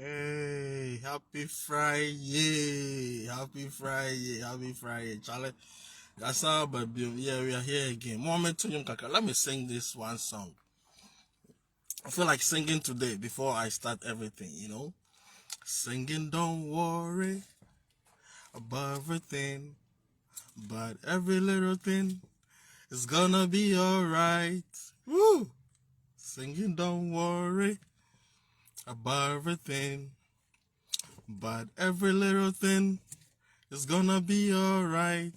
Hey, happy Friday. Happy Friday. Happy Friday. Charlie, that's our baby. Yeah, we are here again. Moment to you, Kaka. Let me sing this one song. I feel like singing today before I start everything. Singing, don't worry about everything, but every little thing is gonna be alright. Woo! Singing, don't worry about everything, but every little thing is gonna be alright.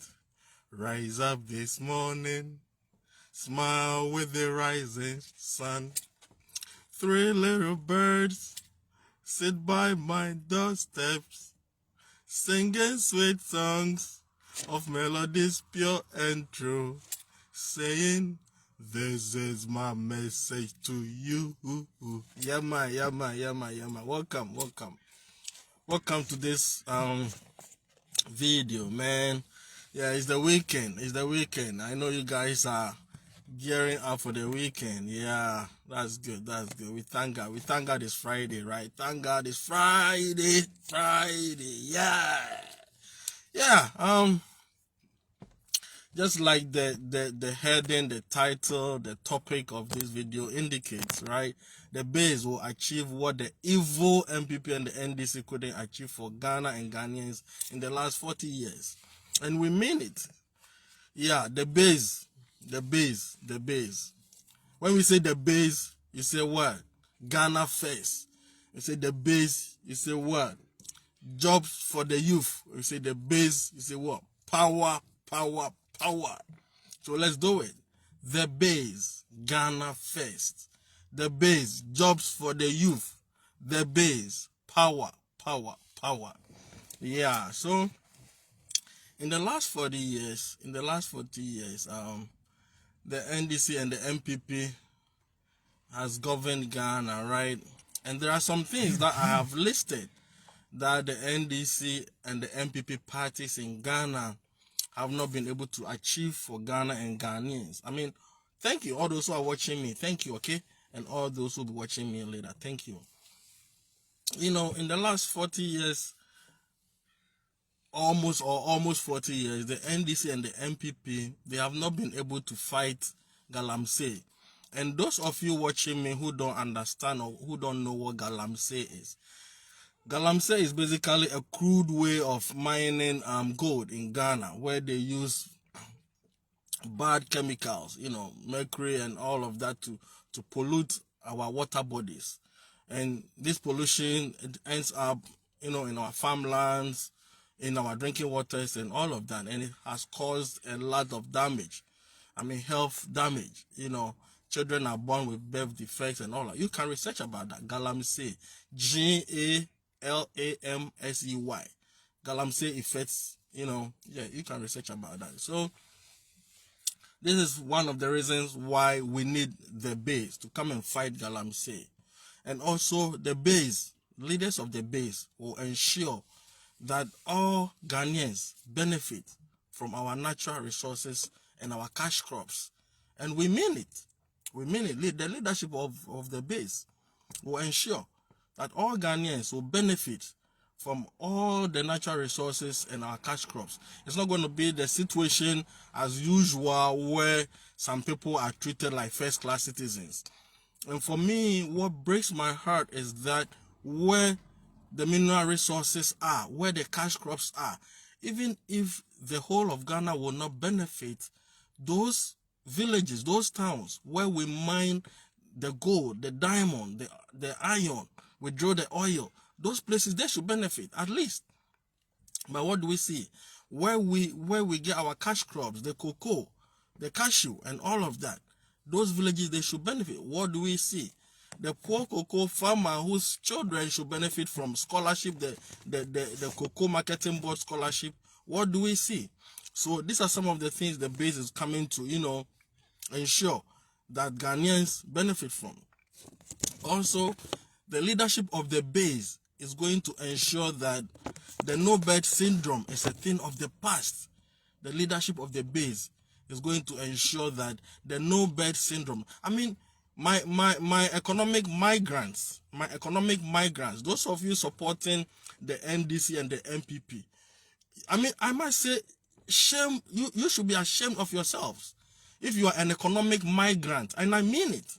Rise up this morning, smile with the rising sun. Three little birds sit by my doorsteps, singing sweet songs of melodies pure and true, saying, this is my message to you. Yama, yama, yama, yama. Welcome. Welcome to this video, man. Yeah, it's the weekend. I know you guys are gearing up for the weekend. Yeah, that's good. We thank God. It's Friday, right? Thank God it's Friday. Yeah. Just like the heading, the title, the topic of this video indicates, right? The base will achieve what the evil MPP and the NDC couldn't achieve for Ghana and Ghanaians in the last 40 years. And we mean it. Yeah, the base. When we say the base, you say what? Ghana first. You say the base, you say what? Jobs for the youth. You say the base, you say what? Power. So let's do it. The base, Ghana first. The base, jobs for the youth. The base, power. Yeah, so in the last 40 years, the NDC and the MPP has governed Ghana, right? And there are some things that I have listed that the NDC and the MPP parties in Ghana have not been able to achieve for Ghana and Ghanaians. I mean, thank you, all those who are watching me. Thank you, okay? And all those who will be watching me later. Thank you. In the last 40 years, almost 40 years, the NDC and the MPP, they have not been able to fight Galamsey. And those of you watching me who don't understand or who don't know what Galamsey is, Galamsey is basically a crude way of mining gold in Ghana, where they use bad chemicals, mercury and all of that to pollute our water bodies. And this pollution, it ends up, in our farmlands, in our drinking waters and all of that. And it has caused a lot of damage. I mean, health damage. Children are born with birth defects and all that. You can research about that. Galamsey, Galamsey. Galamsey effects, yeah, you can research about that. So this is one of the reasons why we need the base to come and fight Galamsey. And also the base, leaders of the base will ensure that all Ghanaians benefit from our natural resources and our cash crops. And we mean it. The leadership of the base will ensure that all Ghanaians will benefit from all the natural resources and our cash crops. It's not going to be the situation as usual where some people are treated like first-class citizens. And for me, what breaks my heart is that where the mineral resources are, where the cash crops are, even if the whole of Ghana will not benefit, those villages, those towns where we mine the gold, the diamond, the iron, we draw the oil, those places, they should benefit at least. But what do we see? Where we get our cash crops, the cocoa, the cashew, and all of that, those villages, they should benefit. What do we see? The poor cocoa farmer whose children should benefit from scholarship, the cocoa marketing board scholarship. What do we see? So these are some of the things the base is coming to, ensure that Ghanaians benefit from. Also, the leadership of the base is going to ensure that the no-birth syndrome is a thing of the past. The leadership of the base is going to ensure that the no-birth syndrome, I mean, My economic migrants, those of you supporting the NDC and the MPP, I mean, I must say, shame, you should be ashamed of yourselves if you are an economic migrant, and I mean it.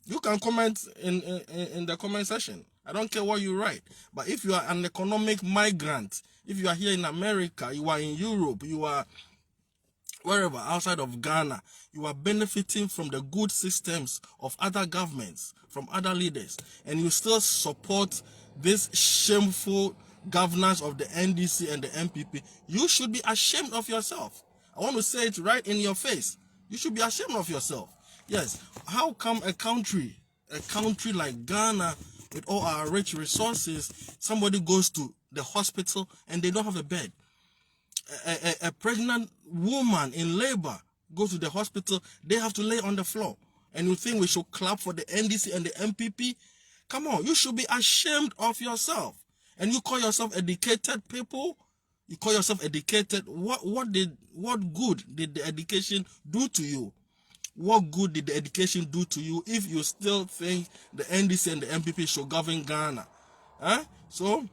You can comment in the comment section. I don't care what you write. But if you are an economic migrant, if you are here in America, you are in Europe, you are wherever outside of Ghana, you are benefiting from the good systems of other governments, from other leaders, and you still support this shameful governance of the NDC and the MPP, you should be ashamed of yourself. I want to say it right in your face. You should be ashamed of yourself. Yes, how come a country like Ghana, with all our rich resources, somebody goes to the hospital and they don't have a bed? A pregnant woman in labor goes to the hospital, they have to lay on the floor. And you think we should clap for the NDC and the MPP? Come on, you should be ashamed of yourself. And you call yourself educated people? You call yourself educated? What good did the education do to you? What good did the education do to you if you still think the NDC and the MPP should govern Ghana? So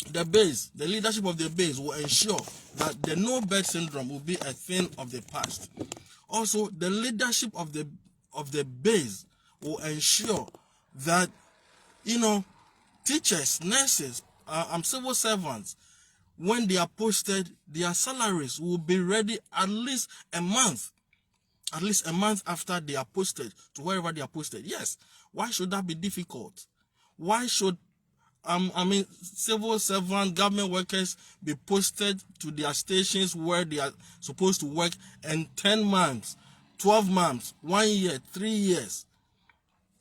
the base, the leadership of the base will ensure that the no bed syndrome will be a thing of the past. Also, the leadership of the base will ensure that, teachers, nurses, civil servants, when they are posted, their salaries will be ready at least a month after they are posted to wherever they are posted. Yes, why should that be difficult? Why should civil servant, government workers be posted to their stations where they are supposed to work, and 10 months, 12 months, 1 year, 3 years,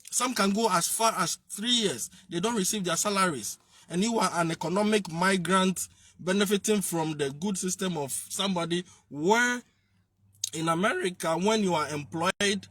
some can go as far as 3 years, they don't receive their salaries, and you are an economic migrant benefiting from the good system of somebody, where in America, when you are employed,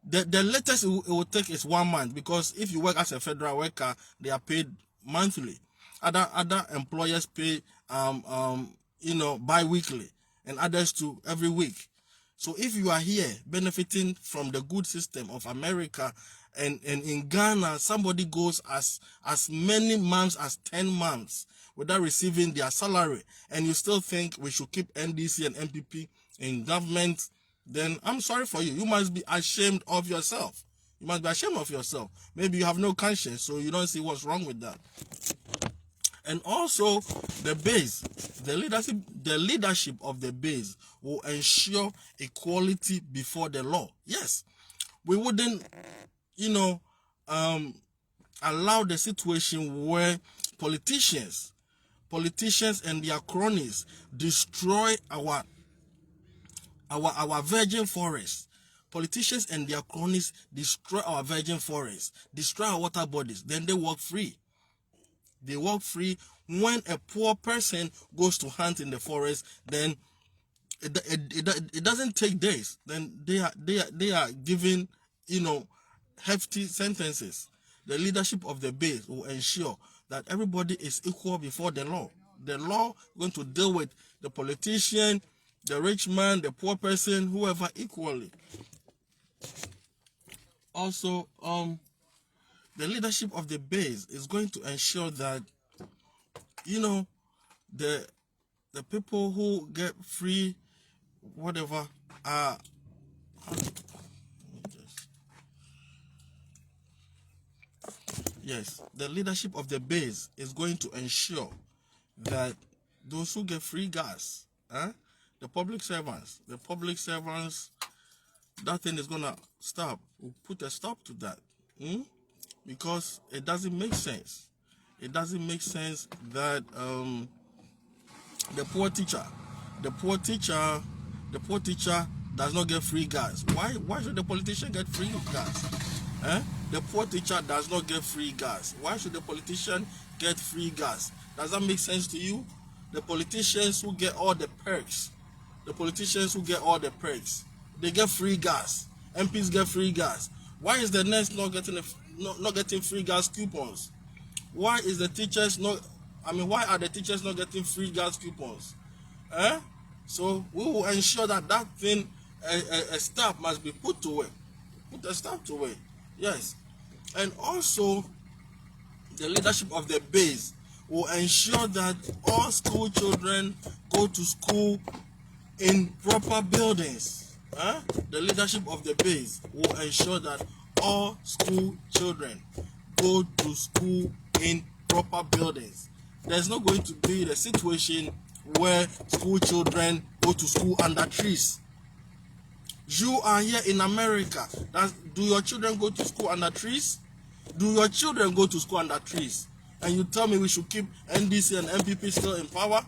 the latest it will take is 1 month, because if you work as a federal worker, they are paid monthly. Other employers pay bi-weekly, and others too every week. So if you are here benefiting from the good system of America, and in Ghana somebody goes as many months as 10 months without receiving their salary, and you still think we should keep NDC and MPP in government, then I'm sorry for you. You must be ashamed of yourself. You must be ashamed of yourself. Maybe you have no conscience, so you don't see what's wrong with that. And also, the base, the leadership of the base will ensure equality before the law. Yes, we wouldn't, allow the situation where politicians and their cronies destroy our virgin forest. Politicians and their cronies destroy our virgin forests, destroy our water bodies, then they walk free. They walk free. When a poor person goes to hunt in the forest, then it doesn't take days. Then they are given, hefty sentences. The leadership of the base will ensure that everybody is equal before the law. The law is going to deal with the politician, the rich man, the poor person, whoever, equally. Also, the leadership of the base is going to ensure that, the people who get free, whatever, yes, the leadership of the base is going to ensure that those who get free gas, the public servants, that thing is gonna stop. We'll put a stop to that, because it doesn't make sense. It doesn't make sense that the poor teacher does not get free gas. Why should the politician get free gas? The poor teacher does not get free gas. Why should the politician get free gas? Does that make sense to you? The politicians who get all the perks, they get free gas. MPs get free gas. Why is the nurse not getting free gas coupons? Why is the teachers not? Why are the teachers not getting free gas coupons? So we will ensure that thing, a stop must be put to work. Put a stop to it. Yes. And also, the leadership of the base will ensure that all school children go to school in proper buildings. The leadership of the base will ensure that all school children go to school in proper buildings. There's not going to be the situation where school children go to school under trees. You are here in America. Do your children go to school under trees? Do your children go to school under trees? And you tell me we should keep NDC and MPP still in power?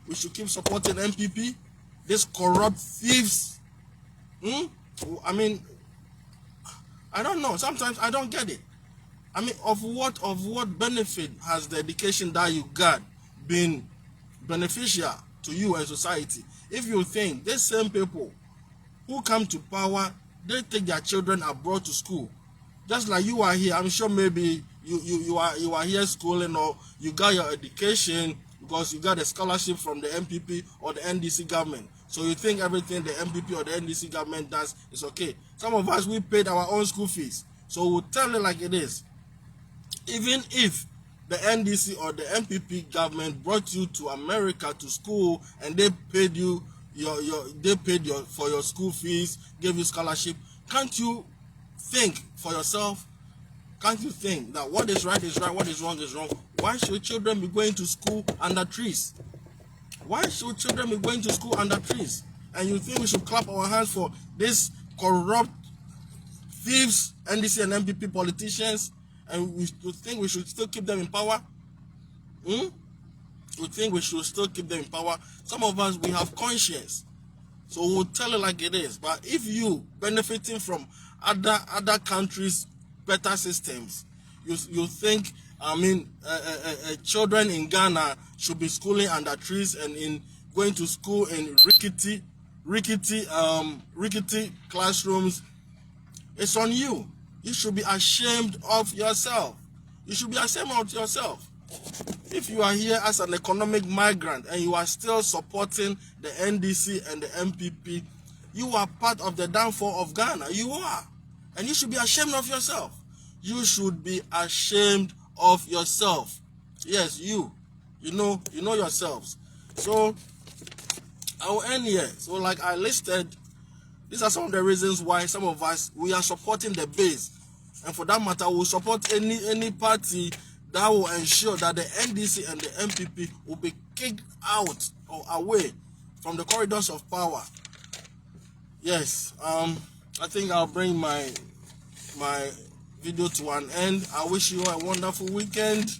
We should keep supporting MPP? These corrupt thieves? I mean, I don't know. Sometimes I don't get it. I mean, of what benefit has the education that you got been beneficial to you and society? If you think these same people who come to power, they take their children abroad to school, just like you are here. I'm sure maybe you are here schooling, or you got your education because you got a scholarship from the MPP or the NDC government. So you think everything the MPP or the NDC government does is okay. Some of us, we paid our own school fees. So we'll tell it like it is. Even if the NDC or the MPP government brought you to America to school and they paid you for your school fees, gave you scholarship, can't you think for yourself? Can't you think that what is right is right, what is wrong is wrong? Why should children be going to school under trees? Why should children be going to school under trees? And you think we should clap our hands for these corrupt thieves, NDC and MPP politicians, and we think we should still keep them in power? We think we should still keep them in power. Some of us, we have conscience, so we'll tell it like it is. But if you benefiting from other countries' better systems, you think, I mean, children in Ghana should be schooling under trees and in going to school in rickety classrooms? It's on you. You should be ashamed of yourself. You should be ashamed of yourself. If you are here as an economic migrant and you are still supporting the NDC and the MPP, you are part of the downfall of Ghana. You are. And you should be ashamed of yourself. You should be ashamed of yourself. Yes, you. You know yourselves. So, I will end here. So, like I listed, these are some of the reasons why some of us, we are supporting the base. And for that matter, we'll support any party that will ensure that the NDC and the MPP will be kicked out or away from the corridors of power. Yes, I think I'll bring my video to an end. I wish you a wonderful weekend.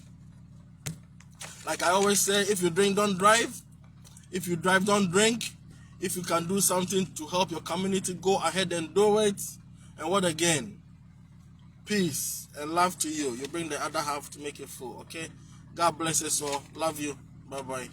Like I always say, if you drink, don't drive. If you drive, don't drink. If you can do something to help your community, go ahead and do it. And what again? Peace and love to you. You bring the other half to make it full, okay? God bless us all. Love you. Bye-bye.